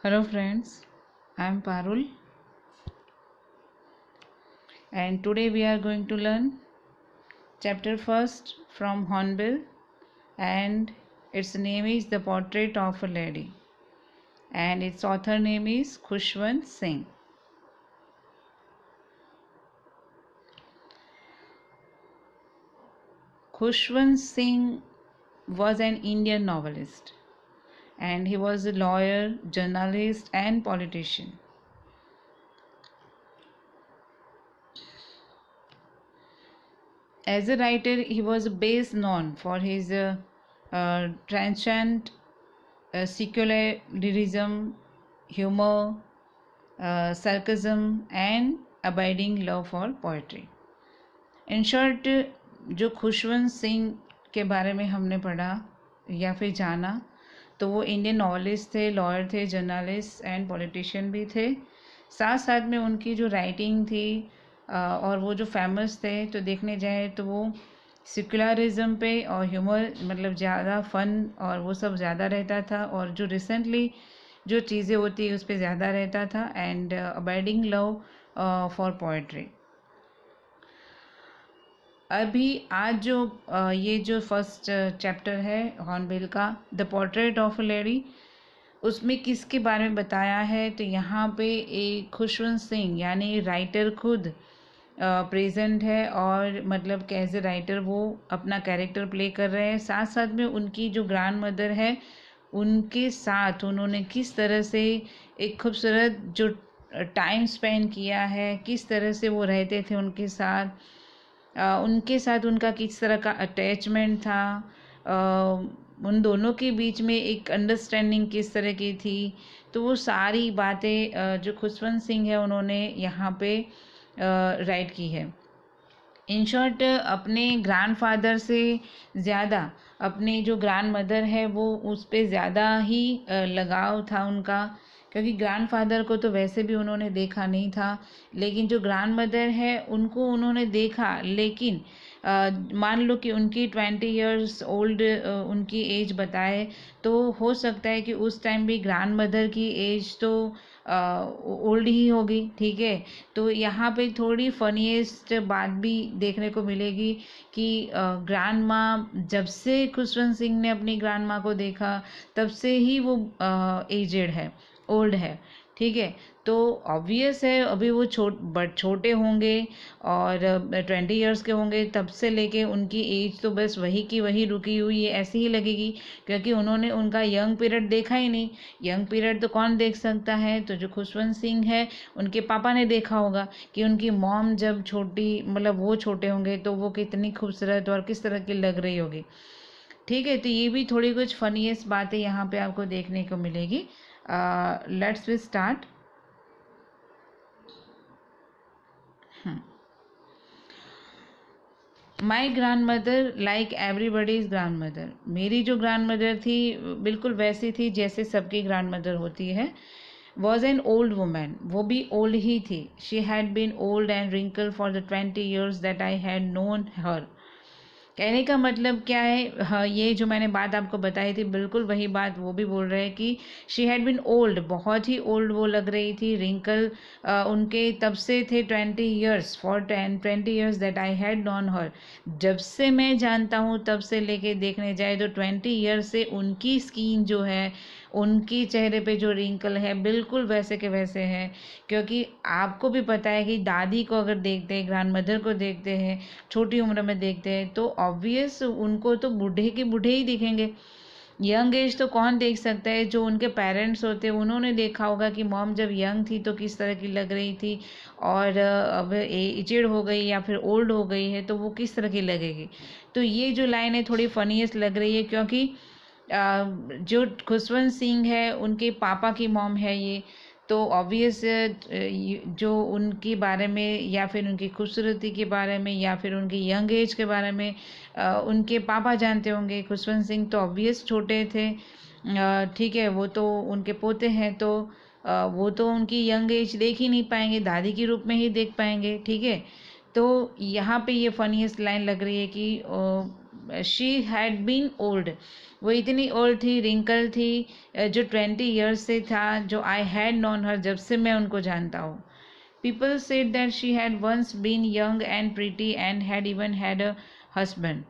Hello friends, I am Parul and today we are going to learn chapter first from Hornbill and its name is The Portrait of a Lady and its author name is Khushwant Singh. Khushwant Singh was an Indian novelist and he was a lawyer, journalist and politician. As a writer, he was best known for his transcendent secularism, humor, sarcasm and abiding love for poetry. In short, जो खुशवंत सिंह के बारे में हमने पढ़ा या फिर जाना तो वो इंडियन नॉवलिस्ट थे, लॉयर थे, जर्नलिस्ट एंड पॉलिटिशियन भी थे। साथ साथ में उनकी जो राइटिंग थी और वो जो फेमस थे तो देखने जाए तो वो सेकुलरिज्म पे और ह्यूमर मतलब ज़्यादा फन और वो सब ज़्यादा रहता था और जो रिसेंटली जो चीज़ें होती है उस पर ज़्यादा रहता था and abiding love for poetry. अभी आज जो ये जो फर्स्ट चैप्टर है हॉर्नबिल का the portrait of a lady, उसमें किसके बारे में बताया है तो यहाँ पे एक खुशवंत सिंह यानी राइटर खुद प्रेजेंट है और मतलब कैसे राइटर वो अपना कैरेक्टर प्ले कर रहे हैं। साथ साथ में उनकी जो ग्रैंड मदर है उनके साथ उन्होंने किस तरह से एक खूबसूरत जो टाइम स्पेंड किया है, किस तरह से वो रहते थे उनके साथ उनका किस तरह का अटैचमेंट था, उन दोनों के बीच में एक अंडरस्टैंडिंग किस तरह की थी। तो वो सारी बातें जो खुशवंत सिंह है उन्होंने यहाँ पे राइट की है। इन शॉर्ट अपने ग्रैंडफादर से ज़्यादा अपनी जो ग्रैंड मदर है वो उस पर ज़्यादा ही लगाव था उनका, क्योंकि ग्रैंडफादर को तो वैसे भी उन्होंने देखा नहीं था, लेकिन जो ग्रैंड मदर है उनको उन्होंने देखा। लेकिन मान लो कि उनकी 20 ईयर्स ओल्ड उनकी एज बताए तो हो सकता है कि उस टाइम भी ग्रैंड मदर की एज तो ओल्ड ही होगी, ठीक है। तो यहाँ पे थोड़ी फनीएस्ट बात भी देखने को मिलेगी कि ग्रैंड माँ जब से खुशवंत सिंह ने अपनी ग्रैंड माँ को देखा तब से ही वो एजेड है, ओल्ड है, ठीक है। तो ऑब्वियस है अभी वो छोटे होंगे और 20 ईयर्स के होंगे तब से लेके उनकी एज तो बस वही की वही रुकी हुई है ऐसी ही लगेगी, क्योंकि उन्होंने उनका यंग पीरियड देखा ही नहीं। यंग पीरियड तो कौन देख सकता है, तो जो खुशवंत सिंह है उनके पापा ने देखा होगा कि उनकी मॉम जब छोटी मतलब वो छोटे होंगे तो वो कितनी खूबसूरत और किस तरह की लग रही होगी, ठीक है। तो ये भी थोड़ी कुछ फनीएस्ट बातें यहाँ पे आपको देखने को मिलेगी। Let's we start. My grand mother like everybody's grand mother, मेरी जो ग्रैंड मदर थी बिल्कुल वैसी थी जैसे सबकी ग्रैंड मदर होती है। वॉज एन ओल्ड वुमेन, वो भी ओल्ड ही थी। She had been old and wrinkle for the 20 years that I had known her. कहने का मतलब क्या है, हाँ ये जो मैंने बात आपको बताई थी बिल्कुल वही बात वो भी बोल रहे हैं कि शी हैड बिन ओल्ड, बहुत ही ओल्ड वो लग रही थी। रिंकल उनके तब से थे 20 years, for 20 years that I had known her, जब से मैं जानता हूँ तब से लेके देखने जाए तो 20 ईयर्स से उनकी स्किन जो है, उनकी चेहरे पे जो रिंकल है बिल्कुल वैसे के वैसे हैं। क्योंकि आपको भी पता है कि दादी को अगर देखते हैं, ग्रैंड मदर को देखते हैं, छोटी उम्र में देखते हैं तो ऑब्वियस उनको तो बूढ़े के बूढ़े ही दिखेंगे। यंग एज तो कौन देख सकता है, जो उनके पेरेंट्स होते हैं उन्होंने देखा होगा कि मॉम जब यंग थी तो किस तरह की लग रही थी और अब एजेड हो गई या फिर ओल्ड हो गई है तो वो किस तरह की लगेगी। तो ये जो लाइन है थोड़ी फनीएस्ट लग रही है, क्योंकि जो खुशवंत सिंह है उनके पापा की मॉम है ये, तो ऑब्वियस जो उनके बारे में या फिर उनकी खूबसूरती के बारे में या फिर उनकी यंग एज के बारे में उनके पापा जानते होंगे। खुशवंत सिंह तो ऑब्वियस छोटे थे, ठीक है, वो तो उनके पोते हैं तो वो तो उनकी यंग एज देख ही नहीं पाएंगे, दादी के रूप में ही देख पाएंगे, ठीक है। तो यहाँ पे ये फनीएस्ट लाइन लग रही है कि शी हैड बीन ओल्ड, वो इतनी ओल्ड थी, रिंकल थी, जो 20 ईयर्स से था, जो आई हैड नॉन हर, जब से मैं उनको जानता हूँ. People said that she had once been young and pretty and had even had a husband.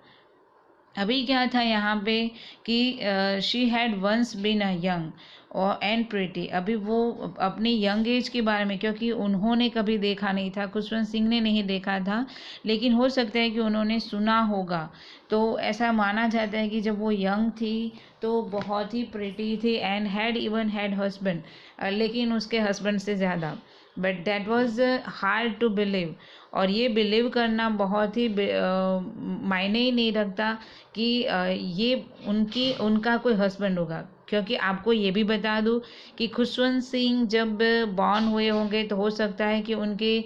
अभी क्या था यहाँ पे कि she had once been a young और एंड प्रिटी. अभी वो अपनी यंग एज के बारे में, क्योंकि उन्होंने कभी देखा नहीं था, खुशवंत सिंह ने नहीं देखा था, लेकिन हो सकता है कि उन्होंने सुना होगा. तो ऐसा माना जाता है कि जब वो यंग थी तो बहुत ही प्रिटी थी and had even had husband, लेकिन उसके हस्बैंड से ज़्यादा. But that was hard to believe. और ये बिलीव करना बहुत ही मायने ही नहीं रखता कि ये उनका कोई हस्बैंड होगा. क्योंकि आपको ये भी बता दूं कि खुशवंत सिंह जब बॉर्न हुए होंगे तो हो सकता है कि उनके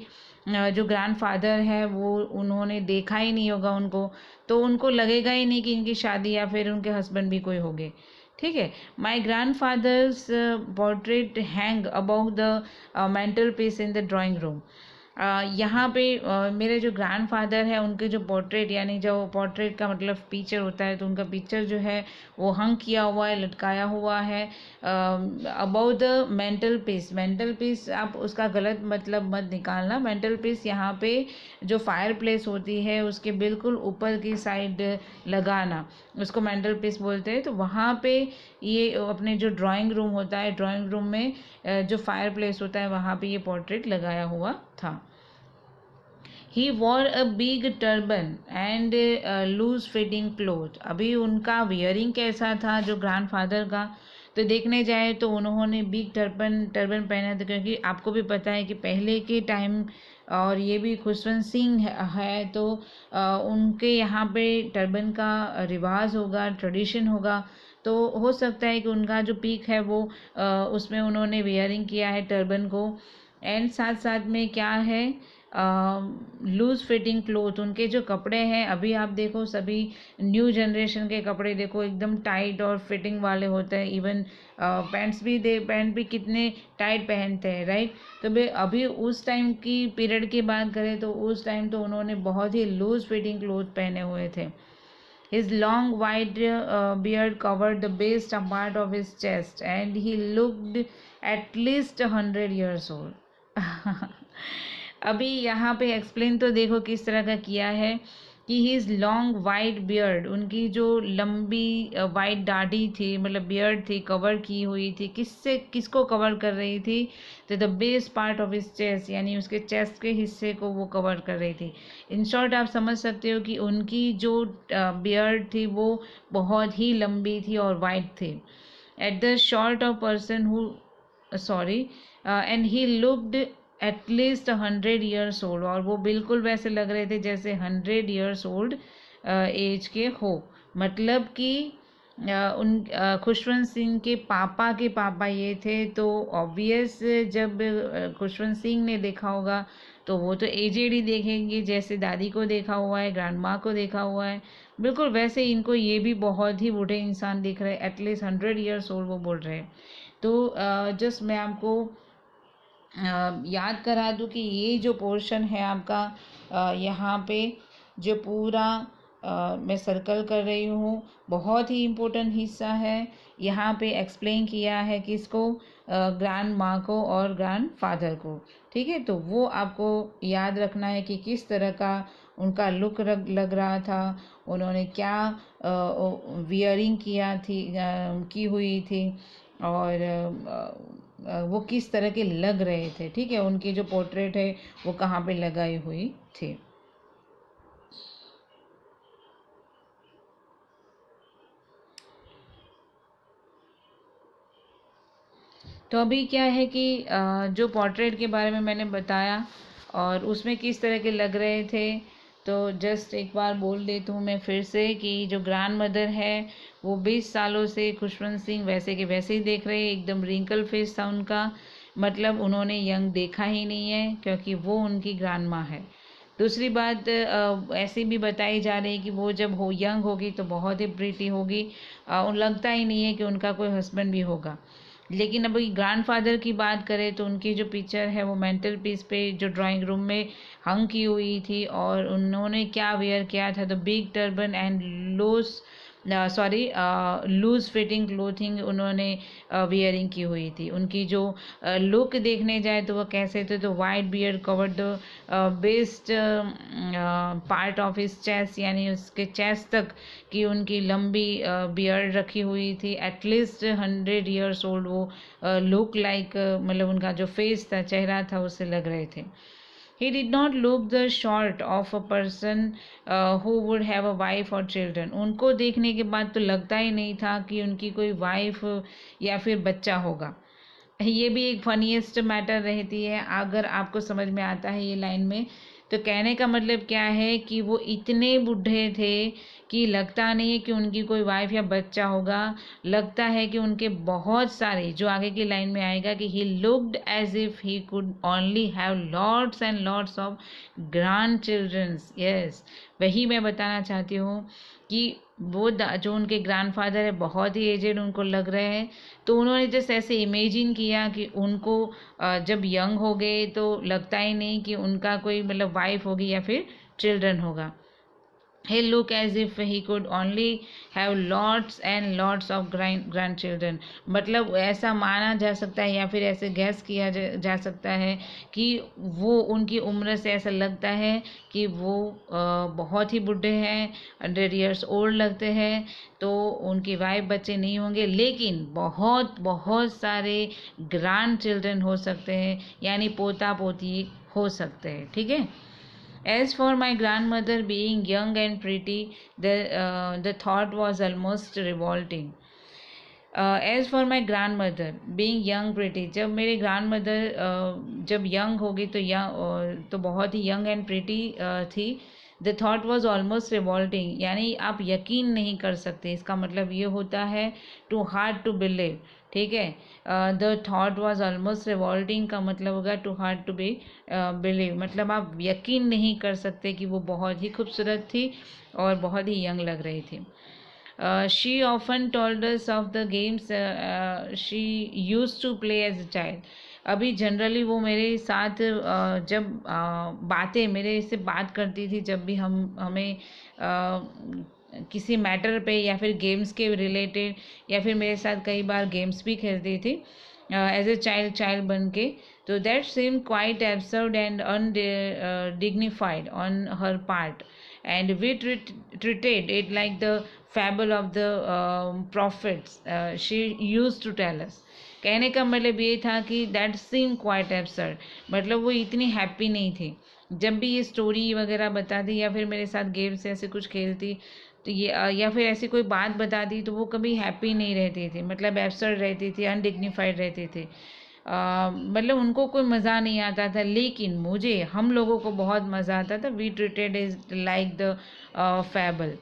जो ग्रैंडफादर है वो उन्होंने देखा ही नहीं होगा उनको, तो उनको लगेगा ही नहीं कि इनकी शादी या फिर उनके हस्बैंड भी कोई होंगे. ठीक है. My grand father's portrait hang about the mantel piece in the drawing room. यहाँ पे मेरे जो ग्रैंडफादर है उनके जो पोर्ट्रेट, यानी जो पोर्ट्रेट का मतलब पिक्चर होता है, तो उनका पिक्चर जो है वो हंग किया हुआ है, लटकाया हुआ है about the mantel piece. Mental peace आप उसका गलत मतलब मत निकालना. मेंटल पीस यहाँ पे जो फायर प्लेस होती है उसके बिल्कुल ऊपर की साइड लगाना, उसको मेंटल पीस बोलते हैं. तो वहाँ पे ये अपने जो ड्राइंग रूम होता है, ड्राइंग रूम में जो फायर प्लेस होता है वहाँ पे ये पोर्ट्रेट लगाया हुआ था. He wore a big turban and loose fitting cloth. अभी उनका वियरिंग कैसा था जो ग्रैंडफादर का, तो देखने जाए तो उन्होंने बिग टर्बन पहना था. क्योंकि आपको भी पता है कि पहले के टाइम, और ये भी खुशवंत सिंह है तो उनके यहाँ पे टर्बन का रिवाज होगा, ट्रेडिशन होगा. तो हो सकता है कि उनका जो पीक है वो उसमें उन्होंने वियरिंग किया है टर्बन को. एंड साथ साथ में क्या है, लूज फिटिंग क्लोथ. उनके जो कपड़े हैं, अभी आप देखो सभी न्यू जनरेशन के कपड़े देखो एकदम टाइट और फिटिंग वाले होते हैं. इवन पैंट भी कितने टाइट पहनते हैं, राइट. तो भाई अभी उस टाइम की पीरियड की बात करें तो उस टाइम तो उन्होंने बहुत ही लूज फिटिंग क्लोथ पहने हुए थे. His long white beard covered the base part of his chest and he looked at least 100 years old. अभी यहाँ पे एक्सप्लेन तो देखो किस तरह का किया है कि हिज लॉन्ग वाइट बियर्ड, उनकी जो लंबी वाइट दाढ़ी थी, मतलब बियर्ड थी, कवर की हुई थी. किसको कवर कर रही थी, तो the base part of his chest, यानी उसके चेस्ट के हिस्से को वो कवर कर रही थी. इन शॉर्ट आप समझ सकते हो कि उनकी जो बियर्ड थी वो बहुत ही लंबी थी और वाइट थी. At the short of person who and he looked at least 100 years old. और वो बिल्कुल वैसे लग रहे थे जैसे 100 years ओल्ड एज के हो. मतलब कि उन खुशवंत सिंह के पापा ये थे. तो ऑब्वियस जब खुशवंत सिंह ने देखा होगा तो वो तो एजेड ही देखेंगे, जैसे दादी को देखा हुआ है, ग्रैंड माँ को देखा हुआ है, बिल्कुल वैसे इनको ये भी बहुत ही बूढ़े इंसान दिख रहे हैं. एटलीस्ट 100 years ओल्ड वो बोल रहे हैं. तो जस्ट मैं आपको याद करा दूँ कि ये जो पोर्शन है आपका यहाँ पे जो पूरा मैं सर्कल कर रही हूँ, बहुत ही इम्पोर्टेंट हिस्सा है. यहाँ पे एक्सप्लेन किया है किसको, ग्रैंड माँ को और ग्रैंड फादर को. ठीक है. तो वो आपको याद रखना है कि किस तरह का उनका लुक लग रहा था, उन्होंने क्या वियरिंग की हुई थी, और वो किस तरह के लग रहे थे. ठीक है. उनकी जो पोर्ट्रेट है वो कहाँ पे लगाई हुई थी. तो अभी क्या है कि जो पोर्ट्रेट के बारे में मैंने बताया और उसमें किस तरह के लग रहे थे, तो जस्ट एक बार बोल देती हूँ मैं फिर से कि जो ग्रैंड मदर है वो 20 सालों से खुशवंत सिंह वैसे के वैसे ही देख रहे हैं. एकदम रिंकल फेस था उनका, मतलब उन्होंने यंग देखा ही नहीं है क्योंकि वो उनकी ग्रैंड माँ है. दूसरी बात ऐसी भी बताई जा रही है कि वो जब यंग होगी तो बहुत ही प्रीटी होगी. लगता ही नहीं है कि उनका कोई हस्बैंड भी होगा. लेकिन अभी ग्रैंडफादर की बात करें तो उनकी जो पिक्चर है वो मेंटल पीस पे जो ड्राइंग रूम में हंग की हुई थी, और उन्होंने क्या वेयर किया था, तो big turban and loose loose fitting clothing उन्होंने वियरिंग की हुई थी। उनकी जो लुक देखने जाए तो वो कैसे थे, तो white beard covered the best part of his chest, यानी उसके चेस्ट तक की उनकी लंबी बियर्ड रखी हुई थी। एटलीस्ट 100 ईयर्स ओल्ड वो लुक लाइक, मतलब उनका जो फेस था, चेहरा था, उससे लग रहे थे। He did not look the short of a person who would have a wife or children. उनको देखने के बाद तो लगता ही नहीं था कि उनकी कोई वाइफ या फिर बच्चा होगा। ये भी एक फनीएस्ट मैटर रहती है अगर आपको समझ में आता है ये लाइन में। तो कहने का मतलब क्या है कि वो इतने बूढ़े थे कि लगता नहीं है कि उनकी कोई वाइफ या बच्चा होगा। लगता है कि उनके बहुत सारे, जो आगे की लाइन में आएगा कि he looked as if he could only have lots and lots of grand childrens. Yes, वही मैं बताना चाहती हूँ कि वो जो उनके ग्रैंडफादर है बहुत ही एजेड उनको लग रहे हैं, तो उन्होंने जस्ट ऐसे इमेजिन किया कि उनको जब यंग हो गए तो लगता ही नहीं कि उनका कोई मतलब वाइफ होगी या फिर चिल्ड्रन होगा। He look as if he could only have lots and lots of grandchildren। मतलब ऐसा माना जा सकता है या फिर ऐसे गैस किया जा सकता है कि वो उनकी उम्र से ऐसा लगता है कि वो बहुत ही बूढ़े हैं, 100 ईयर्स ओल्ड लगते हैं, तो उनकी वाइफ बच्चे नहीं होंगे, लेकिन बहुत बहुत सारे ग्रैंड चिल्ड्रन हो सकते हैं, यानी पोता पोती हो सकते हैं। ठीक है। As for my grandmother being young and pretty, the thought was almost revolting. As for my grandmother being young pretty, जब मेरे grandmother जब young होगी तो तो बहुत ही young and pretty थी। The thought was almost revolting, यानी आप यकीन नहीं कर सकते, इसका मतलब ये होता है too hard to believe। ठीक है। The thought was almost revolting का मतलब होगा too hard to be believe, मतलब आप यकीन नहीं कर सकते कि वो बहुत ही खूबसूरत थी और बहुत ही यंग लग रही थी। She often told us of the games she used to play as a child. अभी जनरली वो मेरे साथ जब बातें मेरे से बात करती थी, जब भी हमें किसी मैटर पे या फिर गेम्स के रिलेटेड, या फिर मेरे साथ कई बार गेम्स भी खेलती थी एज ए चाइल्ड बन के, तो that seem quite absurd and undignified on her part, and we treated it like the fable of the prophets she used to tell us। कहने का मतलब ये था कि दैट सीम क्वाइट एब्सर्ड, मतलब वो इतनी हैप्पी नहीं थी जब भी ये स्टोरी वगैरह बताती या फिर मेरे साथ गेम्स ऐसे कुछ खेलती, तो ये या फिर ऐसी कोई बात बताती तो वो कभी हैप्पी नहीं रहती थी, मतलब एब्सर्ड रहती थी, अनडिग्निफाइड रहती थी। मतलब उनको कोई मज़ा नहीं आता था, लेकिन मुझे, हम लोगों को बहुत मज़ा आता था। We treated is like the fable,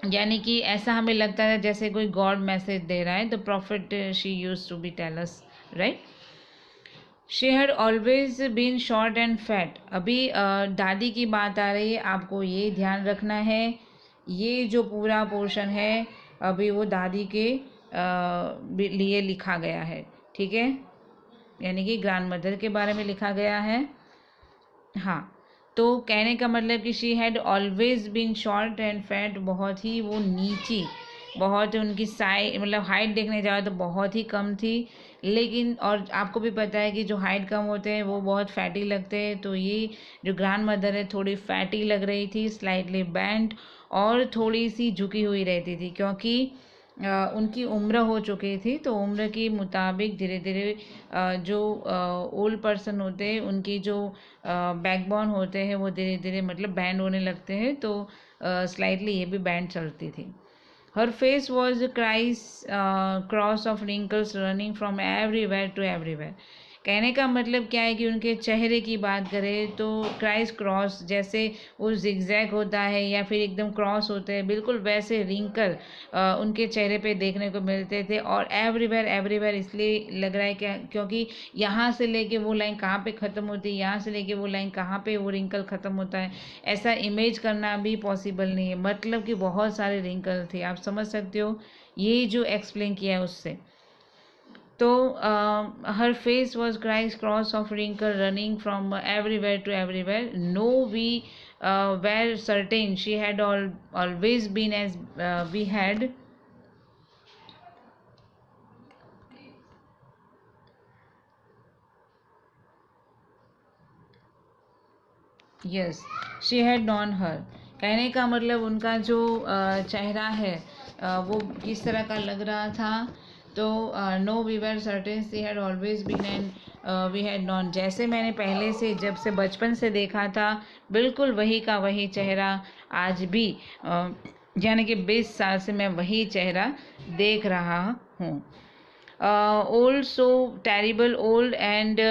यानी कि ऐसा हमें लगता था जैसे कोई गॉड मैसेज दे रहा है। The profit she use to be tell us, right. She had always been short and fat. अभी दादी की बात आ रही है, आपको ये ध्यान रखना है, ये जो पूरा पोर्शन है अभी वो दादी के लिए लिखा गया है। ठीक है, यानी कि ग्रैंड मदर के बारे में लिखा गया है। हाँ, तो कहने का मतलब कि she had always been short and fat, बहुत ही वो नीची, बहुत उनकी मतलब हाइट देखने जाओ तो बहुत ही कम थी, लेकिन और आपको भी पता है कि जो हाइट कम होते हैं वो बहुत फैटी लगते हैं, तो ये जो ग्रैंड मदर है थोड़ी फैटी लग रही थी, स्लाइटली बैंड, और थोड़ी सी झुकी हुई रहती थी, क्योंकि उनकी उम्र हो चुकी थी, तो उम्र के मुताबिक धीरे धीरे जो ओल्ड पर्सन होते हैं उनकी जो बैकबोन होते हैं वो धीरे धीरे मतलब बैंड होने लगते हैं, तो स्लाइटली ये भी बैंड चलती थी। Her face was cross of wrinkles running from everywhere to everywhere. कहने का मतलब क्या है कि उनके चेहरे की बात करें तो क्राइस क्रॉस, जैसे वो जिगजैग होता है या फिर एकदम क्रॉस होते हैं, बिल्कुल वैसे रिंकल उनके चेहरे पे देखने को मिलते थे। और एवरीवेयर एवरीवेयर इसलिए लग रहा है क्या, क्योंकि यहाँ से लेके वो लाइन कहाँ पे ख़त्म होती है, यहाँ से लेके वो लाइन कहाँ पे वो रिंकल ख़त्म होता है, ऐसा इमेज करना भी पॉसिबल नहीं है। मतलब कि बहुत सारे रिंकल थे, आप समझ सकते हो ये जो एक्सप्लेन किया है उससे। तो her face was criss cross of wrinkle running from everywhere to everywhere. No we were certain she had always been as we had. Yes, she had known her. कहने का मतलब उनका जो चेहरा है वो किस तरह का लग रहा था. तो no we were certain she had always been and we had known. जैसे मैंने पहले से जब से बचपन से देखा था बिल्कुल वही का वही चेहरा आज भी यानी कि 20 साल से मैं वही चेहरा देख रहा हूँ. Old so terrible old and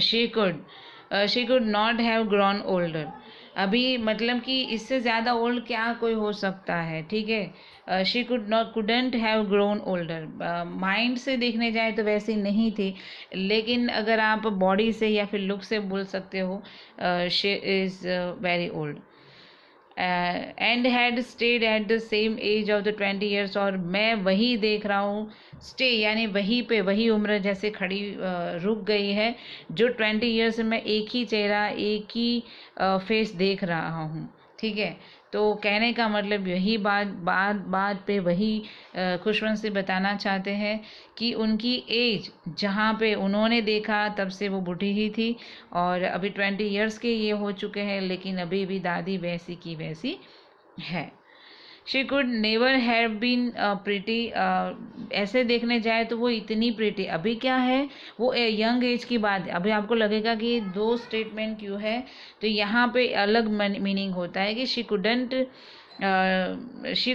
she could not have grown older. अभी मतलब कि इससे ज़्यादा ओल्ड क्या कोई हो सकता है. ठीक है, she couldn't have grown older. Mind से देखने जाए तो वैसी नहीं थी, लेकिन अगर आप बॉडी से या फिर लुक से बोल सकते हो she is very old. And had stayed at the same age of the 20 years. और मैं वही देख रहा हूँ. स्टे यानी वहीं पे वही उम्र जैसे खड़ी रुक गई है जो 20 ईयर्स में एक ही चेहरा एक ही फेस देख रहा हूँ. ठीक है, तो कहने का मतलब यही बात पे वही खुशवंत से बताना चाहते हैं कि उनकी एज जहाँ पे उन्होंने देखा तब से वो बूढ़ी ही थी और अभी 20 ईयर्स के ये हो चुके हैं, लेकिन अभी भी दादी वैसी की वैसी है. She could never have been pretty. ऐसे देखने जाए तो वो इतनी प्रिटी अभी क्या है, वो यंग एज की बात है. अभी आपको लगेगा कि दो स्टेटमेंट क्यों है, तो यहाँ पे अलग मीनिंग होता है कि she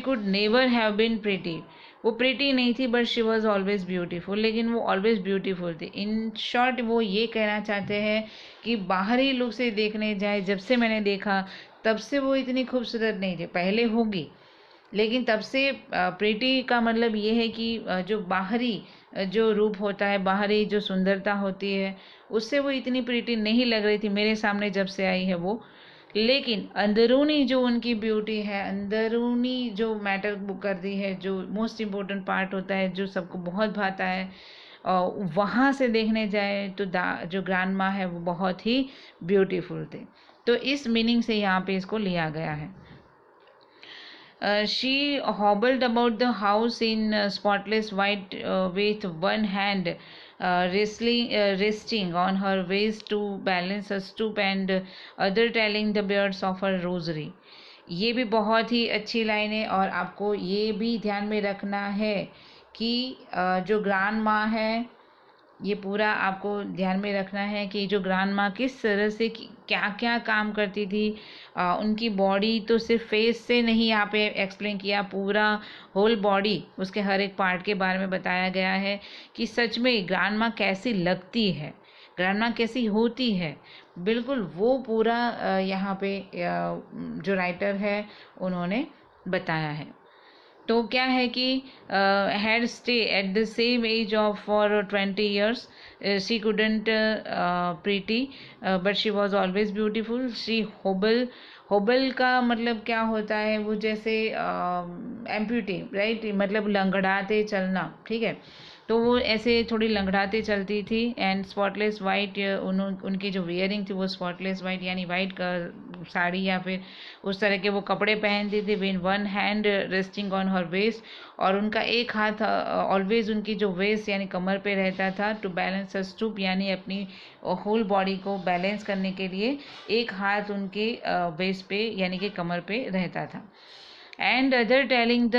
could never have been pretty. वो प्रिटी नहीं थी but she was always beautiful. लेकिन वो ऑलवेज ब्यूटीफुल थी. इन शॉर्ट वो ये कहना चाहते हैं कि बाहरी लुक से देखने जाए जब से मैंने देखा तब से वो इतनी खूबसूरत नहीं थी. पहले होगी लेकिन तब से प्रीटी का मतलब ये है कि जो बाहरी जो रूप होता है, बाहरी जो सुंदरता होती है, उससे वो इतनी प्रीटी नहीं लग रही थी मेरे सामने जब से आई है वो. लेकिन अंदरूनी जो उनकी ब्यूटी है, अंदरूनी जो मैटर करती है, जो मोस्ट इम्पोर्टेंट पार्ट होता है जो सबको बहुत भाता है, वहाँ से देखने जाए तो जो ग्रैंड माँ है वो बहुत ही ब्यूटीफुल थे. तो इस मीनिंग से यहाँ पे इसको लिया गया है. She hobbled about the house in spotless white with one hand resting on her waist to balance a stoop and other telling the beards of her rosary. ये भी बहुत ही अच्छी लाइन है और आपको ये भी ध्यान में रखना है कि जो ग्रैंड माँ है, ये पूरा आपको ध्यान में रखना है कि जो ग्रैंड माँ किस तरह से क्या क्या काम करती थी. उनकी बॉडी तो सिर्फ फेस से नहीं यहाँ पे एक्सप्लेन किया, पूरा होल बॉडी उसके हर एक पार्ट के बारे में बताया गया है कि सच में ग्रैंड माँ कैसी लगती है, ग्रैंड माँ कैसी होती है. बिल्कुल वो पूरा यहाँ पे जो राइटर है उन्होंने बताया है. तो क्या है कि had stay at the same age of for 20 years. She couldn't pretty but she was always beautiful. She hobble का मतलब क्या होता है, वो जैसे एम्प्यूटी राइट, मतलब लंगड़ाते चलना. ठीक है, तो वो ऐसे थोड़ी लंगड़ाते चलती थी. एंड स्पॉटलेस वाइट, उनकी जो वियरिंग थी वो स्पॉटलेस वाइट यानी वाइट का साड़ी या फिर उस तरह के वो कपड़े पहनती थी. With one hand resting on her waist. और उनका एक हाथ ऑलवेज उनकी जो वेस्ट यानी कमर पे रहता था. टू बैलेंस अ स्टूप यानी अपनी होल बॉडी को बैलेंस करने के लिए एक हाथ उनके वेस्ट पे यानी कि कमर पे रहता था. And other telling the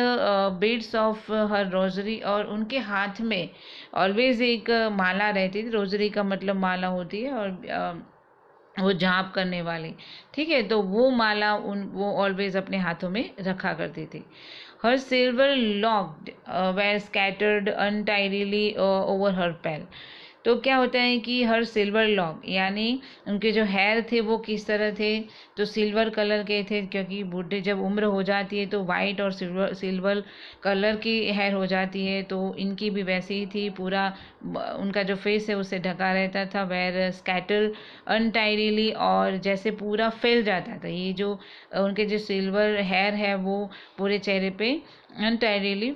beads of her rosary. और उनके हाथ में ऑलवेज एक माला रहती थी. रोजरी का मतलब माला होती है और वो जाप करने वाली. ठीक है, तो वो माला वो ऑलवेज अपने हाथों में रखा करती थी. Her silver locks were scattered untidily over her pale. तो क्या होता है कि हर सिल्वर लॉक यानी उनके जो हेयर थे वो किस तरह थे, तो सिल्वर कलर के थे, क्योंकि बूढ़े जब उम्र हो जाती है तो वाइट और सिल्वर कलर की हेयर हो जाती है. तो इनकी भी वैसे ही थी. पूरा उनका जो फेस है उससे ढका रहता था. वेर स्कैटर अनटाइडली, और जैसे पूरा फैल जाता था. ये जो उनके जो सिल्वर हेयर है वो पूरे चेहरे पे अनटायरली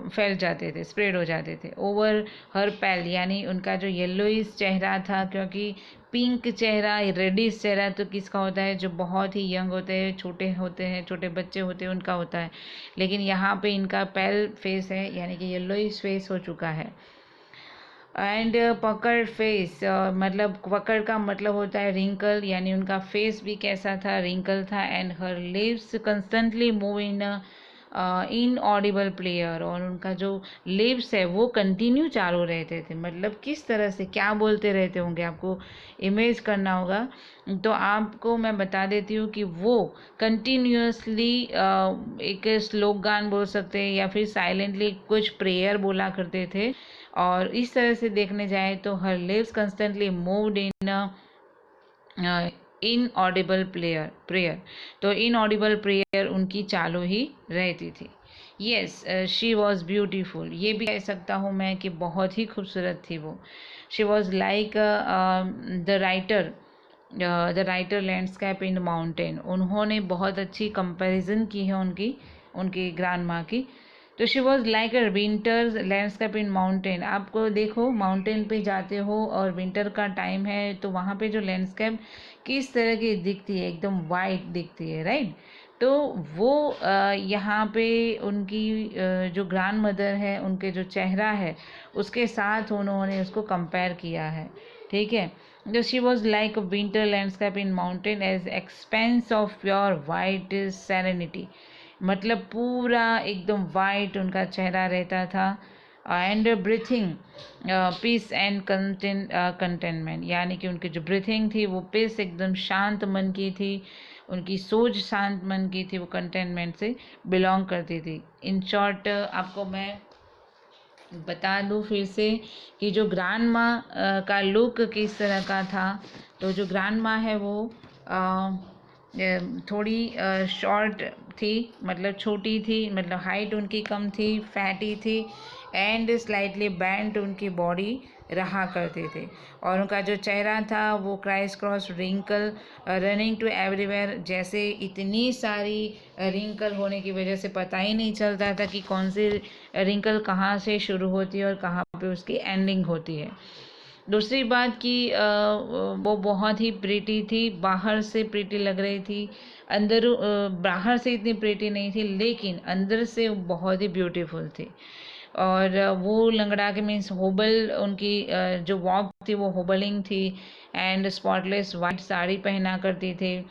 फैल जाते थे, स्प्रेड हो जाते थे। ओवर हर पैल यानी उनका जो येलोइश चेहरा था, क्योंकि पिंक चेहरा, रेडिश चेहरा तो किसका होता है, जो बहुत ही यंग होते हैं, छोटे बच्चे होते हैं, उनका होता है। लेकिन यहाँ पे इनका पैल फेस है, यानी कि येलोइश फेस हो चुका है। एंड पकड़ फेस, मतलब पकड़ का मतलब होता है रिंकल, यानी उनका फेस भी कैसा था, रिंकल था। And her lips constantly move in inaudible player, और उनका जो लिप्स है वो कंटिन्यू चालू रहते थे। मतलब किस तरह से क्या बोलते रहते होंगे, आपको इमेज करना होगा। तो आपको मैं बता देती हूँ कि वो कंटिन्यूअसली एक श्लोक गान बोल सकते हैं, या फिर साइलेंटली कुछ प्रेयर बोला करते थे। और इस तरह से देखने जाए तो हर lips constantly moved in inaudible prayer, तो इनऑडिबल प्रेयर उनकी चालू ही रहती थी। यस, शी वॉज ब्यूटीफुल, ये भी कह सकता हूँ मैं कि बहुत ही खूबसूरत थी वो। She was like the writer landscape in mountain, उन्होंने बहुत अच्छी कंपैरिजन की है उनकी ग्रैंड माँ की। तो she was like a winter landscape in mountain. आपको देखो, माउंटेन पे जाते हो और विंटर का टाइम है, तो वहाँ पे जो लैंडस्केप किस तरह की दिखती है, एकदम वाइट दिखती है, राइट। तो वो यहाँ पे उनकी जो ग्रैंड मदर है, उनके जो चेहरा है उसके साथ उन्होंने उसको कंपेयर किया है, ठीक है। तो she was like winter landscape in mountain as expanse of pure white serenity, मतलब पूरा एकदम वाइट उनका चेहरा रहता था। And breathing peace and contentment, यानी कि उनकी जो ब्रीथिंग थी वो पीस, एकदम शांत मन की थी, उनकी सोच शांत मन की थी, वो कंटेनमेंट से बिलोंग करती थी। इन शॉर्ट आपको मैं बता दूँ फिर से कि जो ग्रैंड माँ का लुक किस तरह का था। तो जो ग्रैंड माँ है वो थोड़ी शॉर्ट थी, मतलब छोटी थी, मतलब हाइट उनकी कम थी, फैटी थी, एंड स्लाइटली बैंड उनकी बॉडी रहा करते थे। और उनका जो चेहरा था वो criss cross wrinkle running to everywhere, जैसे इतनी सारी रिंकल होने की वजह से पता ही नहीं चलता था कि कौन सी रिंकल कहाँ से शुरू होती है और कहाँ पे उसकी एंडिंग होती है। दूसरी बात कि वो बहुत ही प्रीटी थी, बाहर से प्रीटी लग रही थी, अंदर बाहर से इतनी प्रीटी नहीं थी, लेकिन अंदर से बहुत ही ब्यूटीफुल थी। और वो लंगड़ा के मीन्स होबल, उनकी जो वॉक थी वो होबलिंग थी, एंड स्पॉटलेस वाइट साड़ी पहना करती थी।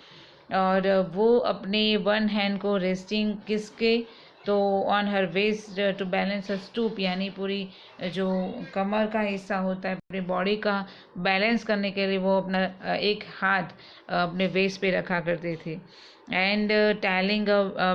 और वो अपने वन हैंड को रेस्टिंग किसके, तो on her waist to balance a stoop, यानी पूरी जो कमर का हिस्सा होता है अपनी बॉडी का बैलेंस करने के लिए वो अपना एक हाथ अपने वेस्ट पे रखा करती थी। एंड टैलिंग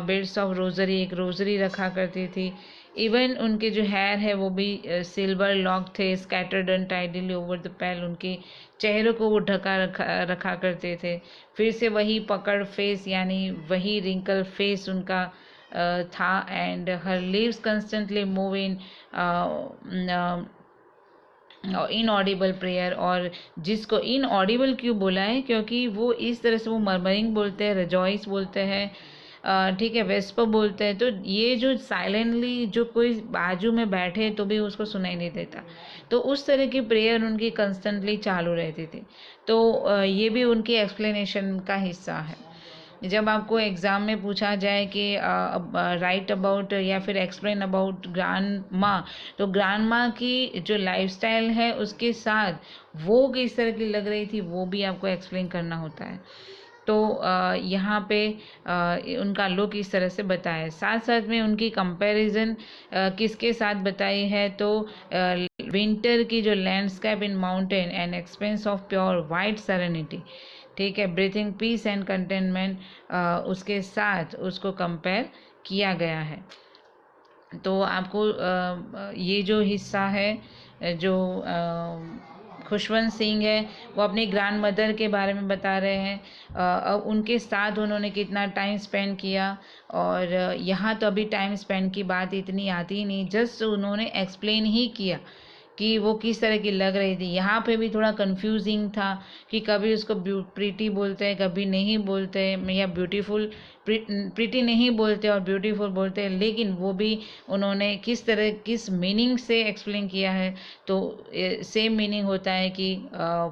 बिट्स ऑफ रोजरी, एक रोजरी रखा करती थी। इवन उनके जो हेयर है वो भी सिल्वर लॉक थे, स्कैटर्ड अनटाइडली ओवर द पैल, उनके चेहरों को वो ढका रखा करते थे। फिर से वही पकड़ फेस, यानी वही रिंकल फेस उनका था। And her lips constantly move in inaudible prayer, और जिसको इनऑडिबल क्यों बोला है, क्योंकि वो इस तरह से वो मर्मरिंग बोलते हैं, रजॉइस बोलते हैं, ठीक है, वेस्पर बोलते हैं। तो ये जो साइलेंटली जो कोई बाजू में बैठे तो भी उसको सुनाई नहीं देता, तो उस तरह की प्रेयर उनकी कंस्टेंटली चालू रहती थी। तो ये भी उनकी एक्सप्लेनेशन का हिस्सा है। जब आपको एग्ज़ाम में पूछा जाए कि राइट अबाउट या फिर एक्सप्लेन अबाउट ग्रैंड माँ, तो ग्रैंड माँ की जो लाइफस्टाइल है उसके साथ वो किस तरह की लग रही थी वो भी आपको एक्सप्लेन करना होता है। तो यहाँ पे उनका लुक इस तरह से बताया है। साथ साथ में उनकी कंपैरिजन किसके साथ बताई है, तो विंटर की जो landscape in mountain and expense of pure white serenity, ठीक है, ब्रीथिंग पीस एंड कंटेनमेंट, उसके साथ उसको कंपेयर किया गया है। तो आपको ये जो हिस्सा है, जो खुशवंत सिंह है वो अपनी ग्रैंड मदर के बारे में बता रहे हैं, अब उनके साथ उन्होंने कितना टाइम स्पेंड किया। और यहाँ तो अभी टाइम स्पेंड की बात इतनी आती ही नहीं, जस्ट उन्होंने एक्सप्लेन ही किया कि वो किस तरह की लग रही थी। यहाँ पे भी थोड़ा कंफ्यूजिंग था कि कभी उसको प्रीटी बोलते हैं, कभी नहीं बोलते हैं, या ब्यूटीफुल, प्रीटी नहीं बोलते और ब्यूटीफुल बोलते हैं, लेकिन वो भी उन्होंने किस तरह किस मीनिंग से एक्सप्लेन किया है। तो सेम मीनिंग होता है कि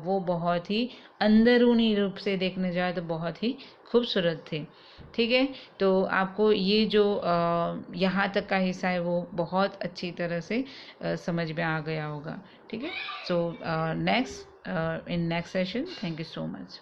वो बहुत ही अंदरूनी रूप से देखने जाए तो बहुत ही खूबसूरत थी। ठीक है, तो आपको ये जो यहाँ तक का हिस्सा है वो बहुत अच्छी तरह से समझ में आ गया होगा। ठीक है, so next in next session, thank you so much.